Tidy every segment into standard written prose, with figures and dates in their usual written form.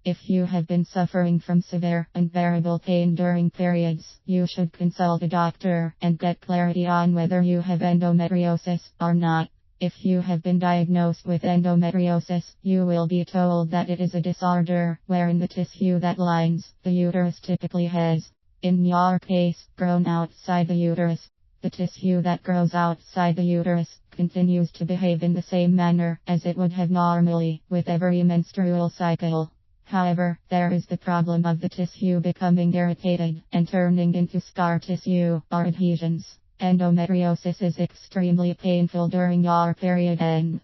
If you have been suffering from severe, unbearable pain during periods, you should consult a doctor and get clarity on whether you have endometriosis or not. If you have been diagnosed with endometriosis, you will be told that it is a disorder wherein the tissue that lines the uterus typically has, in your case, grown outside the uterus. The tissue that grows outside the uterus continues to behave in the same manner as it would have normally with every menstrual cycle. However, there is the problem of the tissue becoming irritated and turning into scar tissue or adhesions. Endometriosis is extremely painful during your period and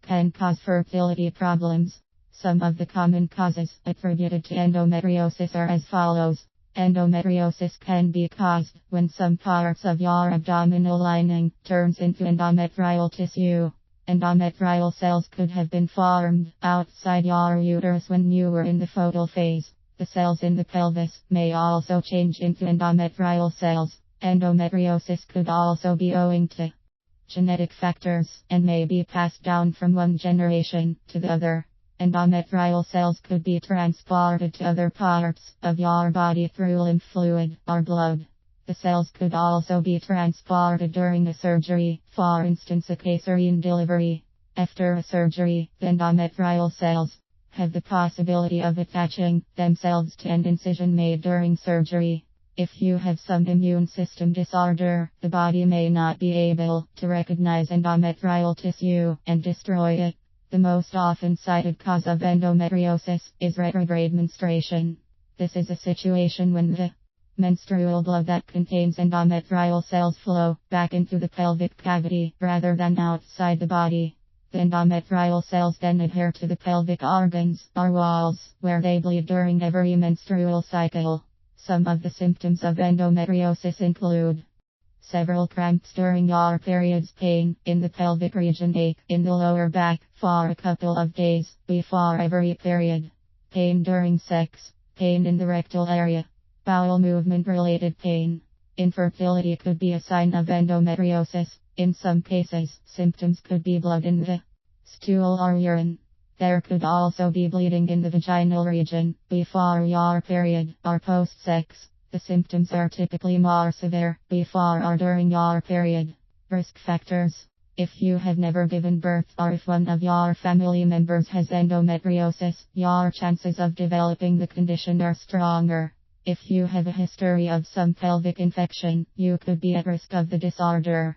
can cause fertility problems. Some of the common causes attributed to endometriosis are as follows. Endometriosis can be caused when some parts of your abdominal lining turns into endometrial tissue. Endometrial cells could have been formed outside your uterus when you were in the foetal phase. The cells in the pelvis may also change into endometrial cells. Endometriosis could also be owing to genetic factors and may be passed down from one generation to the other. Endometrial cells could be transported to other parts of your body through lymph fluid or blood. The cells could also be transported during a surgery, for instance a cesarean delivery. After a surgery, the endometrial cells have the possibility of attaching themselves to an incision made during surgery. If you have some immune system disorder, the body may not be able to recognize endometrial tissue and destroy it. The most often cited cause of endometriosis is retrograde menstruation. This is a situation when the menstrual blood that contains endometrial cells flow back into the pelvic cavity rather than outside the body. The endometrial cells then adhere to the pelvic organs or walls, where they bleed during every menstrual cycle. Some of the symptoms of endometriosis include several cramps during your periods, pain in the pelvic region, ache in the lower back for a couple of days before every period, pain during sex, pain in the rectal area, bowel movement related pain. Infertility could be a sign of endometriosis. In some cases, symptoms could be blood in the stool or urine. There could also be bleeding in the vaginal region before your period or post-sex. The symptoms are typically more severe before or during your period. Risk factors. If you have never given birth or if one of your family members has endometriosis, your chances of developing the condition are stronger. If you have a history of some pelvic infection, you could be at risk of the disorder.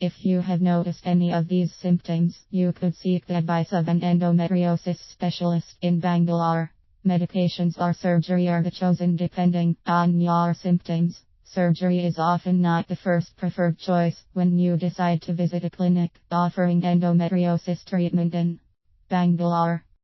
If you have noticed any of these symptoms, you could seek the advice of an endometriosis specialist in Bangalore. Medications or surgery are the chosen depending on your symptoms. Surgery is often not the first preferred choice when you decide to visit a clinic offering endometriosis treatment in Bangalore.